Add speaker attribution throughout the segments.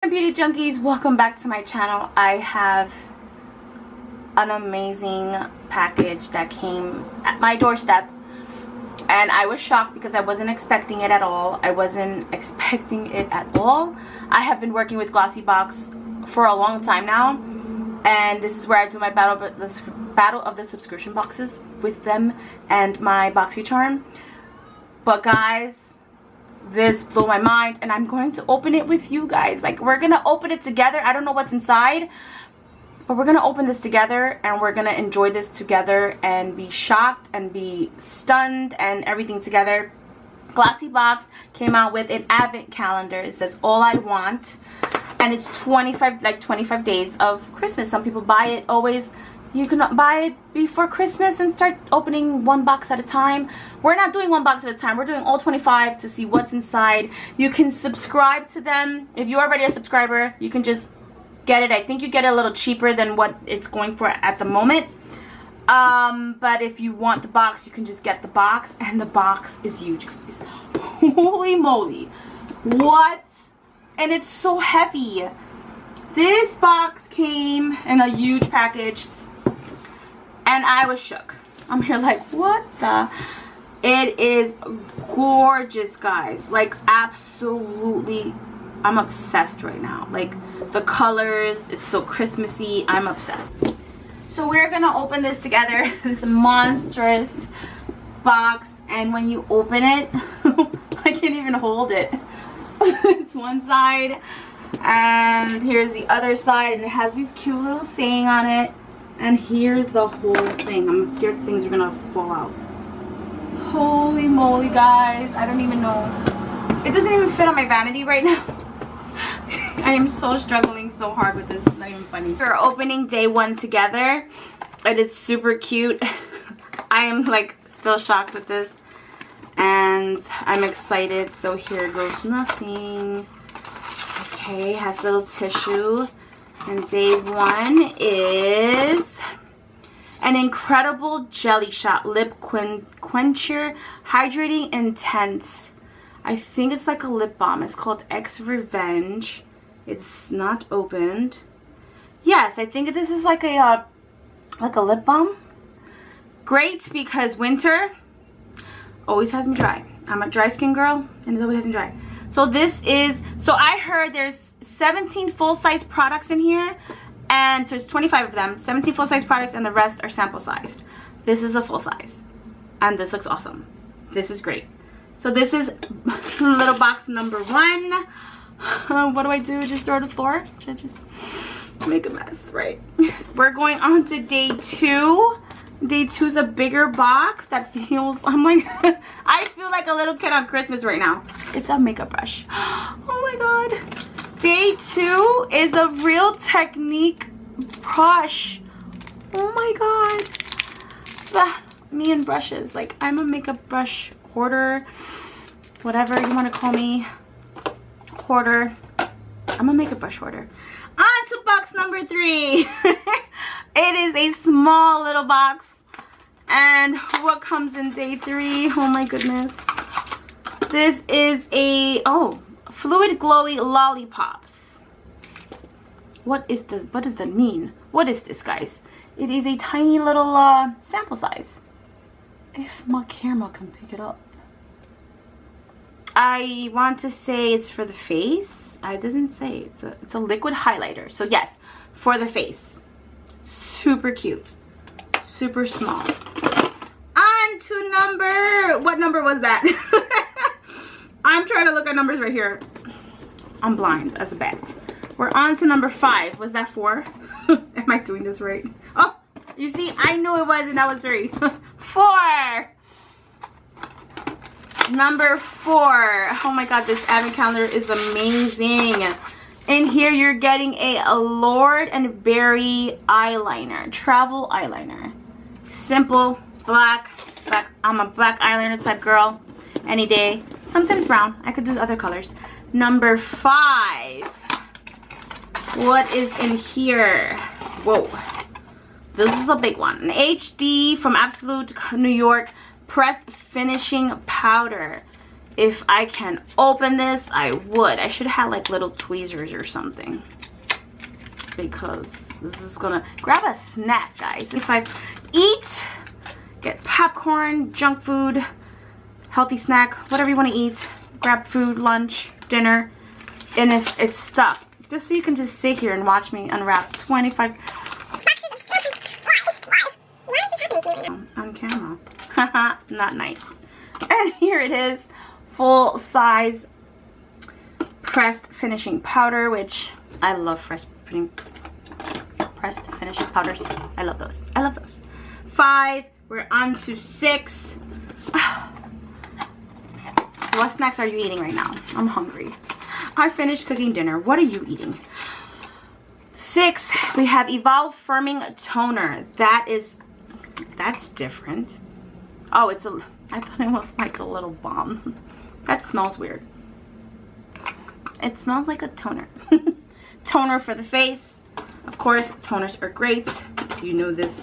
Speaker 1: Beauty Junkies, welcome back to my channel. I have an amazing package that came at my doorstep, and I was shocked because I wasn't expecting it at all. I have been working with GLOSSYBOX for a long time now, and this is where I do my battle of the subscription boxes with them and my BoxyCharm. But guys, this blew my mind, and I'm going to open it with you guys. Like, we're gonna open it together. I don't know what's inside, but we're gonna open this together, and we're gonna enjoy this together and be shocked and be stunned and everything together. GLOSSYBOX came out with an advent calendar. It says all I want, and it's 25 days of Christmas. Some people buy it always. You can buy it before Christmas and start opening one box at a time. We're not doing one box at a time. We're doing all 25 to see what's inside. You can subscribe to them. If you're already a subscriber, you can just get it. I think you get it a little cheaper than what it's going for at the moment. But if you want the box, you can just get the box. And the box is huge, guys. Holy moly. What? And it's so heavy. This box came in a huge package, and I was shook. I'm here like, what the? It is gorgeous, guys. Like, absolutely, I'm obsessed right now. Like, the colors, it's so Christmassy. I'm obsessed. So we're gonna open this together. This monstrous box, and when you open it, I can't even hold it. It's one side, and here's the other side, and it has these cute little saying on it. And here's the whole thing. I'm scared things are gonna fall out. Holy moly, guys. I don't even know. It doesn't even fit on my vanity right now. I am so struggling so hard with this. It's not even funny. We're opening day one together, and it's super cute. I am like still shocked with this, and I'm excited. So here goes nothing. Okay, has a little tissue. And day one is an incredible jelly shot lip quencher, hydrating intense. I think it's like a lip balm. It's called X Revenge. It's not opened. Yes, I think this is like a lip balm. Great, because winter always has me dry. I'm a dry skin girl, and it always has me dry. So this is, so I heard there's 17 full-size products in here, and so it's 25 of them, 17 full-size products, and the rest are sample sized. This is a full size, and this looks awesome. This is great. So this is little box number one. What do I do? Just throw it on the floor? Should I just make a mess? Right. We're going on to day two. Day two is a bigger box that feels, I'm like, I feel like a little kid on Christmas right now. It's a makeup brush. Oh my god. Day two is a Real Technique brush. Oh my god. Me and brushes. Like, I'm a makeup brush hoarder. Whatever you want to call me. Hoarder. I'm a makeup brush hoarder. On to box number three. It is a small little box. And what comes in day three? Oh my goodness. This is a, fluid glowy lollipops. What does that mean? What is this, guys? It is a tiny little sample size. If my camera can pick it up. I want to say it's for the face. It doesn't say. It's a liquid highlighter. So yes, for the face. Super cute. Super small. On to what number was that? I'm trying to look at numbers right here. I'm blind as a bat. We're on to number 5. Was that 4? Am I doing this right? Oh, you see, I knew it was, and that was 3. 4. Number 4. Oh my god, this advent calendar is amazing. In here, you're getting a Lord and Berry eyeliner, travel eyeliner. Simple, black. I'm a black eyeliner type girl. Any day. Sometimes brown. I could do other colors. Number 5. What is in here? Whoa. This is a big one. An HD from Absolute New York pressed finishing powder. If I can open this, I would. I should have like little tweezers or something, because this is gonna grab a snack, guys. If I eat, get popcorn, junk food, healthy snack, whatever you want to eat, grab food, lunch, dinner, and if it's stuck, just so you can just sit here and watch me unwrap 25 on camera. Haha, not nice. And here it is, full size pressed finishing powder, which I love. Pressed finishing powders, I love those. I love those. 5, we're on to 6. So what snacks are you eating right now? I'm hungry. I finished cooking dinner. What are you eating? 6, we have Evolve Firming Toner. That's different. Oh, I thought it was like a little balm. That smells weird. It smells like a toner. Toner for the face. Of course, toners are great. You know this.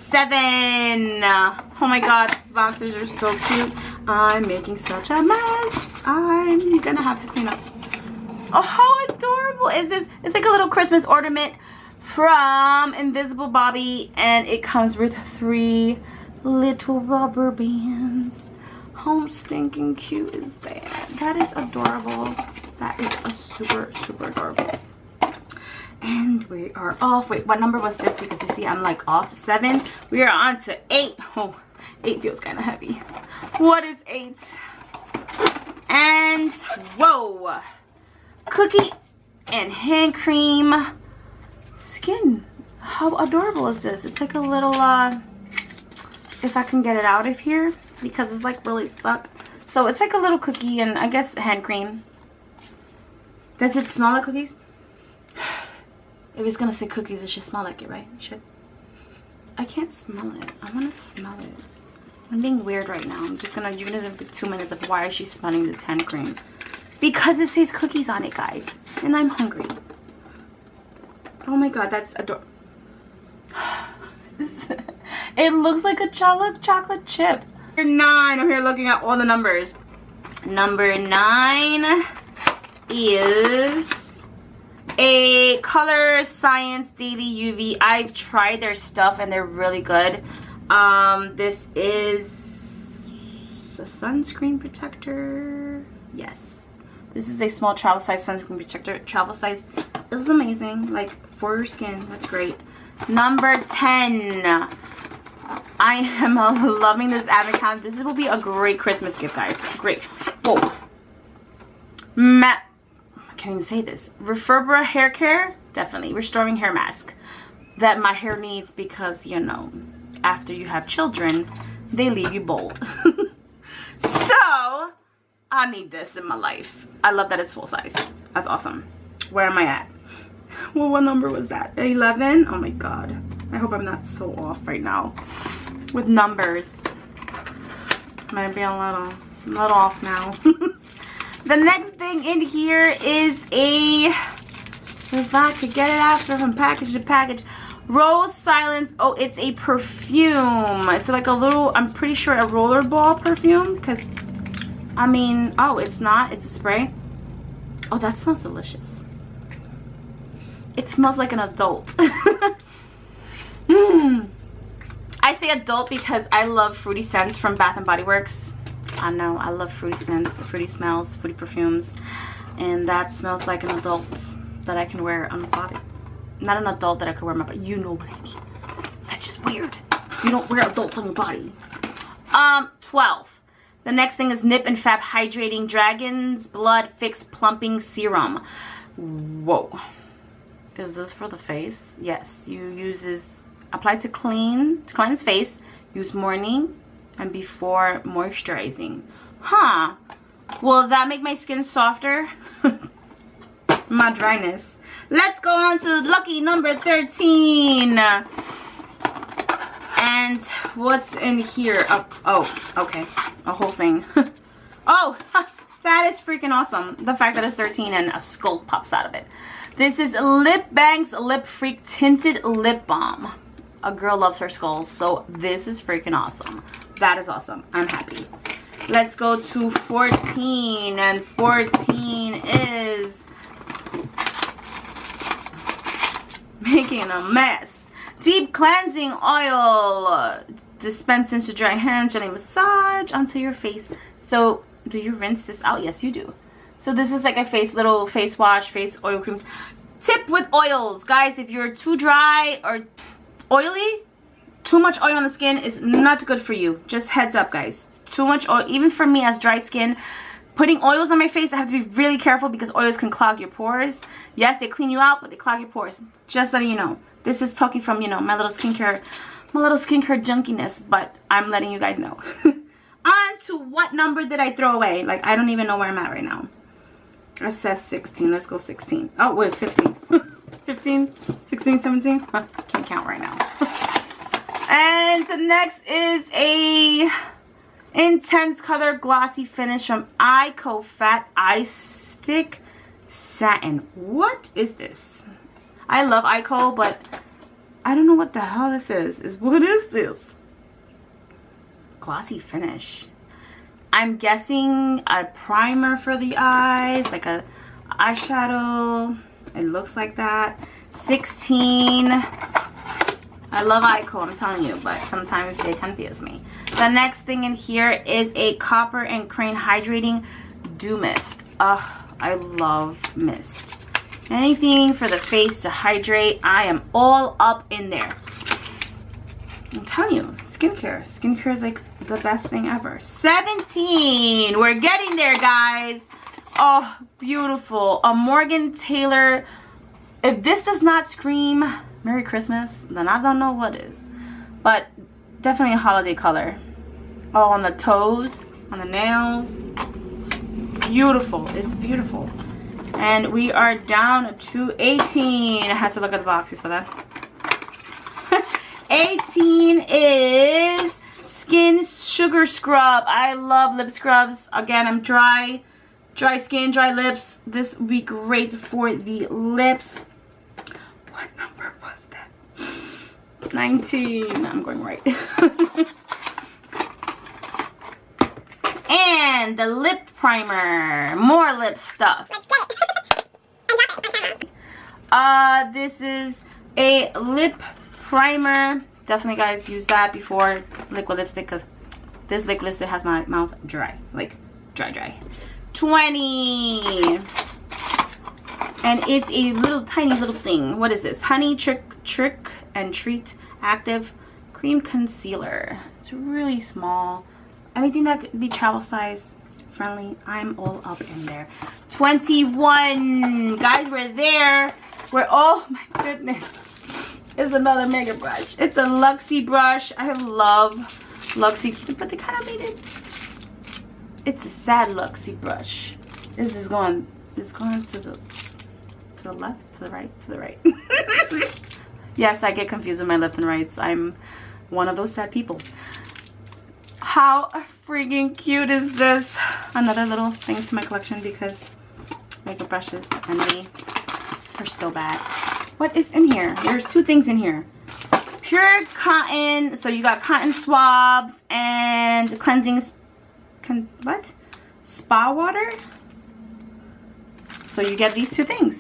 Speaker 1: 7. Oh my god, boxes are so cute. I'm making such a mess. I'm gonna have to clean up. Oh, how adorable is this? It's like a little Christmas ornament from Invisible Bobby, and it comes with 3 little rubber bands. How stinking cute is that? That is adorable. That is a super, super adorable. And we are off. Wait, what number was this? Because you see I'm like off. 7. We are on to 8. Oh, 8 feels kind of heavy. What is 8? And whoa, cookie and hand cream skin. How adorable is this? It's like a little if I can get it out of here, because it's like really stuck. So it's like a little cookie and I guess hand cream. Does it smell like cookies? If it's gonna say cookies, it should smell like it, right? It should. I can't smell it. I want to smell it. I'm being weird right now. I'm just gonna, you're gonna have 2 minutes of why is she smelling this hand cream. Because it says cookies on it, guys. And I'm hungry. Oh my god, that's adorable. It looks like a chocolate chip. Number 9. I'm here looking at all the numbers. Number 9 is a Color Science Daily UV. I've tried their stuff and they're really good. This is a sunscreen protector. Yes, this is a small travel size sunscreen protector. Travel size is amazing, like for your skin. That's great. Number 10. I am loving this advent calendar. This will be a great Christmas gift, guys. Great. Whoa. I can't even say this. Refurbra hair care, definitely. Restoring hair mask that my hair needs, because you know, after you have children, they leave you bald. So I need this in my life. I love that it's full size. That's awesome. Where am I at? Well, what number was that? 11? Oh my god. I hope I'm not so off right now with numbers. Might be a little off now. The next thing in here is a, if I could get it after from package to package, Rose Silence. Oh, it's a perfume. It's like a little, I'm pretty sure a rollerball perfume, because I mean, oh, it's not, it's a spray. Oh, that smells delicious. It smells like an adult. I say adult because I love fruity scents from Bath and Body Works. I know, I love fruity scents, fruity smells, fruity perfumes, and that smells like an adult that I can wear on my body. Not an adult that I could wear on my body. You know what I mean. That's just weird. You don't wear adults on your body. 12. The next thing is Nip and Fab Hydrating Dragon's Blood Fix Plumping Serum. Whoa. Is this for the face? Yes. You use this, apply to cleanse face. Use morning and before moisturizing. Huh. Will that make my skin softer? My dryness. Let's go on to lucky number 13. And what's in here? Oh, okay. A whole thing. Oh, that is freaking awesome. The fact that it's 13 and a skull pops out of it. This is Lip Bank's Lip Freak Tinted Lip Balm. A girl loves her skulls, so this is freaking awesome. That is awesome. I'm happy. Let's go to 14, and 14 is making a mess. Deep cleansing oil. Dispense into dry hands, gently massage onto your face. So, do you rinse this out? Yes, you do. So this is like a little face wash, face oil cream. Tip with oils, guys, if you're too dry or oily, too much oil on the skin is not good for you. Just heads up, guys. Too much oil, even for me as dry skin, putting oils on my face, I have to be really careful because oils can clog your pores. Yes, they clean you out, but they clog your pores. Just letting you know. This is talking from, you know, my little skincare junkiness, but I'm letting you guys know. On to what number did I throw away? Like, I don't even know where I'm at right now. It says 16. Let's go 16. Oh, wait, 15. 15, 16, 17. I can't count right now. And the next is a intense color glossy finish from Ico Fat Ice Stick Satin. What is this? I love Ico, but I don't know what the hell this is. What is this? Glossy finish. I'm guessing a primer for the eyes, like a eyeshadow. It looks like that. 16. I love Ico, I'm telling you, but sometimes they confuse me. The next thing in here is a Copper and Crane Hydrating Dew Mist. Ugh, I love mist. Anything for the face to hydrate, I am all up in there. I'm telling you, skincare. Skincare is like the best thing ever. 17. We're getting there, guys. Oh, beautiful. A Morgan Taylor. If this does not scream Merry Christmas, then I don't know what is. But definitely a holiday color. Oh, on the toes, on the nails. Beautiful. It's beautiful. And we are down to 18. I had to look at the boxes for that. 18 is Skin Sugar Scrub. I love lip scrubs. Again, I'm dry skin, dry lips. This would be great for the lips. What number was that? 19. I'm going right. And the lip primer. More lip stuff. This is a lip primer. Definitely, guys, use that before liquid lipstick because this liquid lipstick has my mouth dry. Like, dry. 20. And it's a little tiny little thing. What is this? Honey Trick and Treat Active Cream Concealer. It's really small. Anything that could be travel size friendly, I'm all up in there. 21. Guys, we're there. Oh my goodness. It's another mega brush. It's a Luxie brush. I love Luxie, but they kind of made it. It's a sad Luxie brush. It's just going. It's going to the left, to the right, to the right. Yes, I get confused with my left and rights. I'm one of those sad people. How freaking cute is this? Another little thing to my collection because makeup brushes and me are so bad. What is in here? There's two things in here. Pure cotton. So you got cotton swabs and cleansing spa water. So you get these two things.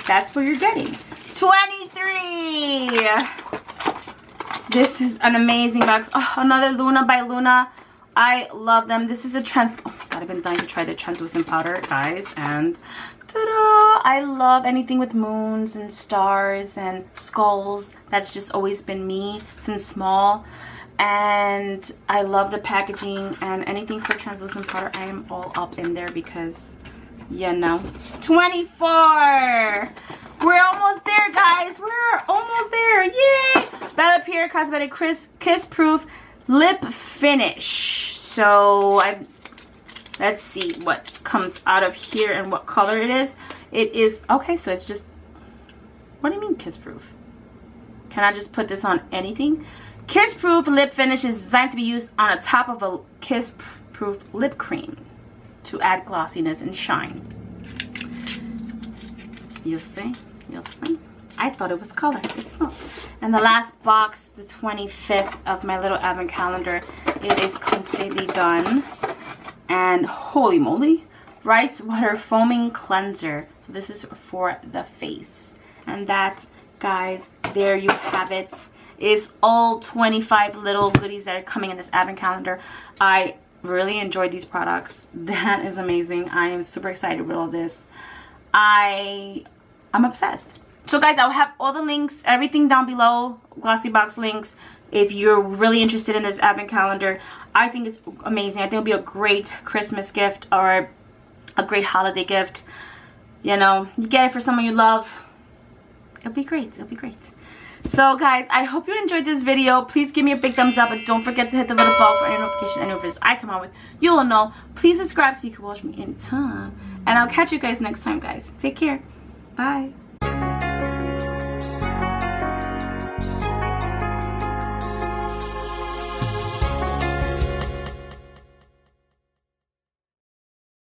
Speaker 1: That's what you're getting. 23. This is an amazing box. Oh, another Luna by Luna. I love them. This is a oh my god, I've been dying to try the translucent powder, guys. And ta-da! I love anything with moons and stars and skulls. That's just always been me since small. And I love the packaging and anything for translucent powder. I am all up in there because, you know. 24. We're almost there, guys. We're almost there. Yay! Bella Pierre Cosmetic Kiss Proof Lip Finish. So let's see what comes out of here and what color it is. It is okay. So it's just. What do you mean kiss proof? Can I just put this on anything? Kiss Proof Lip Finish is designed to be used on the top of a kiss proof lip cream to add glossiness and shine. You'll see. You'll see. I thought it was color. It's not. And the last box, the 25th of my little advent calendar, it is completely done. And holy moly, rice water foaming cleanser. So this is for the face. And that, guys, there you have it. Is all 25 little goodies that are coming in this advent calendar. I really enjoyed these products. That is amazing. I am super excited with all this. I'm obsessed. So guys, I'll have all the links, everything down below, GLOSSYBOX links. If you're really interested in this advent calendar, I think it's amazing. I think it'll be a great Christmas gift or a great holiday gift. You know, you get it for someone you love. It'll be great. It'll be great. So guys, I hope you enjoyed this video. Please give me a big thumbs up, and don't forget to hit the little bell for any notification, any videos I come out with. You will know. Please subscribe so you can watch me anytime. And I'll catch you guys next time, guys. Take care. Bye.